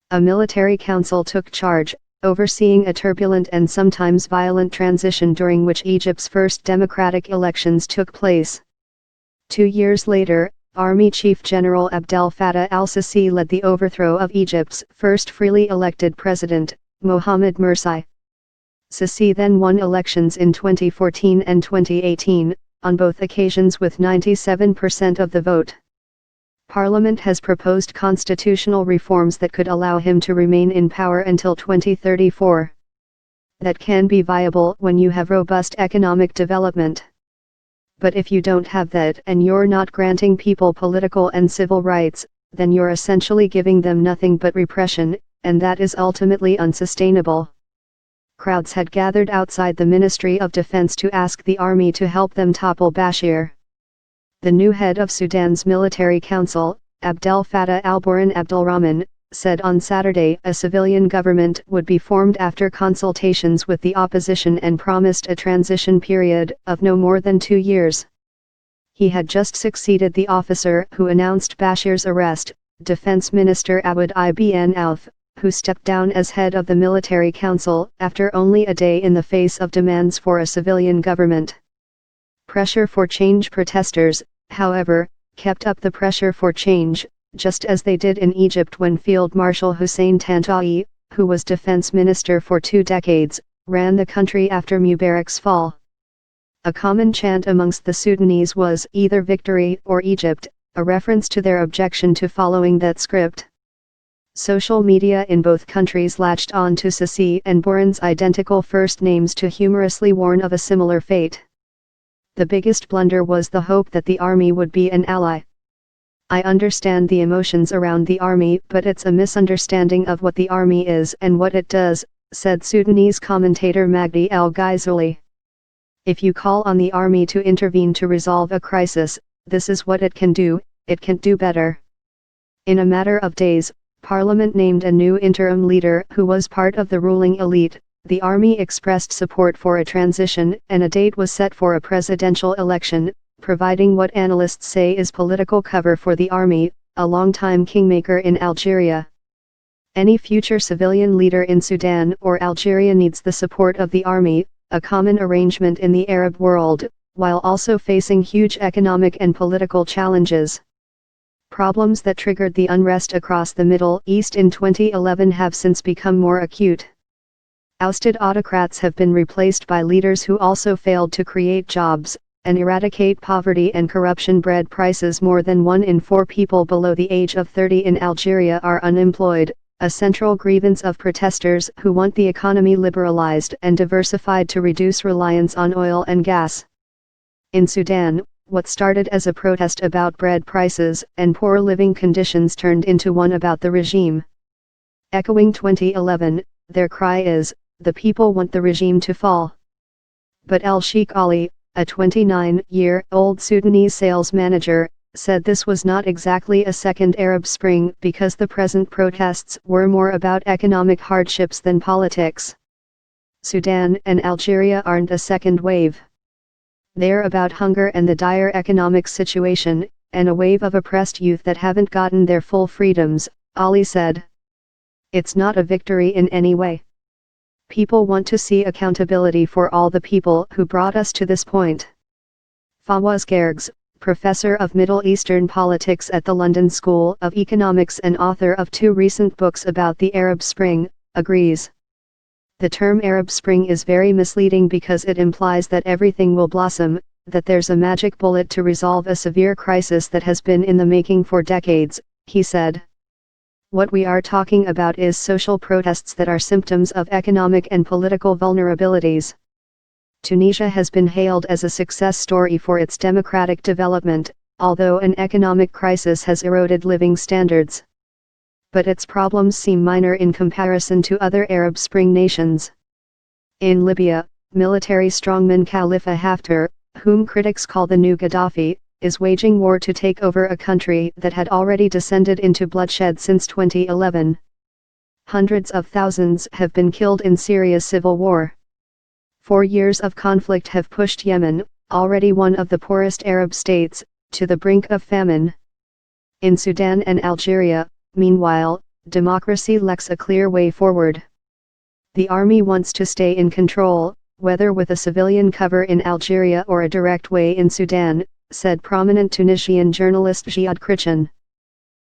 A military council took charge, overseeing a turbulent and sometimes violent transition during which Egypt's first democratic elections took place. 2 years later, Army Chief General Abdel Fattah al-Sisi led the overthrow of Egypt's first freely elected president, Mohamed Morsi. Sisi then won elections in 2014 and 2018, on both occasions with 97% of the vote. Parliament has proposed constitutional reforms that could allow him to remain in power until 2034. That can be viable when you have robust economic development. But if you don't have that and you're not granting people political and civil rights, then you're essentially giving them nothing but repression, and that is ultimately unsustainable. Crowds had gathered outside the Ministry of Defense to ask the army to help them topple Bashir. The new head of Sudan's military council, Abdel Fattah al-Burhan Abdulrahman, said on Saturday a civilian government would be formed after consultations with the opposition and promised a transition period of no more than 2 years. He had just succeeded the officer who announced Bashir's arrest, Defense Minister Awad ibn Auf, who stepped down as head of the military council after only a day in the face of demands for a civilian government. Pressure for change protesters, however, kept up the pressure for change, just as they did in Egypt when Field Marshal Hussein Tantawi, who was defense minister for 2 decades, ran the country after Mubarak's fall. A common chant amongst the Sudanese was either victory or Egypt, a reference to their objection to following that script. Social media in both countries latched on to Sisi and Burhan's identical first names to humorously warn of a similar fate. The biggest blunder was the hope that the army would be an ally. I understand the emotions around the army, but it's a misunderstanding of what the army is and what it does, said Sudanese commentator Magdi El-Ghazali. If you call on the army to intervene to resolve a crisis, this is what it can do, it can't do better. In a matter of days, Parliament named a new interim leader who was part of the ruling elite. The army expressed support for a transition, and a date was set for a presidential election, providing what analysts say is political cover for the army, a longtime kingmaker in Algeria. Any future civilian leader in Sudan or Algeria needs the support of the army, a common arrangement in the Arab world, while also facing huge economic and political challenges. Problems that triggered the unrest across the Middle East in 2011 have since become more acute. Ousted autocrats have been replaced by leaders who also failed to create jobs and eradicate poverty and corruption. Bread prices. More than 1 in 4 people below the age of 30 in Algeria are unemployed, a central grievance of protesters who want the economy liberalized and diversified to reduce reliance on oil and gas. In Sudan, what started as a protest about bread prices and poor living conditions turned into one about the regime. Echoing 2011, their cry is, "The people want the regime to fall." But El-Sheikh Ali, a 29-year-old Sudanese sales manager, said this was not exactly a second Arab Spring because the present protests were more about economic hardships than politics. Sudan and Algeria aren't a second wave. They're about hunger and the dire economic situation, and a wave of oppressed youth that haven't gotten their full freedoms, Ali said. It's not a victory in any way. People want to see accountability for all the people who brought us to this point. Fawaz Gergs, professor of Middle Eastern politics at the London School of Economics and author of 2 recent books about the Arab Spring, agrees. The term Arab Spring is very misleading because it implies that everything will blossom, that there's a magic bullet to resolve a severe crisis that has been in the making for decades, he said. What we are talking about is social protests that are symptoms of economic and political vulnerabilities. Tunisia has been hailed as a success story for its democratic development, although an economic crisis has eroded living standards. But its problems seem minor in comparison to other Arab Spring nations. In Libya, military strongman Khalifa Haftar, whom critics call the new Gaddafi, is waging war to take over a country that had already descended into bloodshed since 2011. Hundreds of thousands have been killed in Syria's civil war. 4 years of conflict have pushed Yemen, already one of the poorest Arab states, to the brink of famine. In Sudan and Algeria, meanwhile, democracy lacks a clear way forward. The army wants to stay in control, whether with a civilian cover in Algeria or a direct way in Sudan, said prominent Tunisian journalist Ziad Krichan.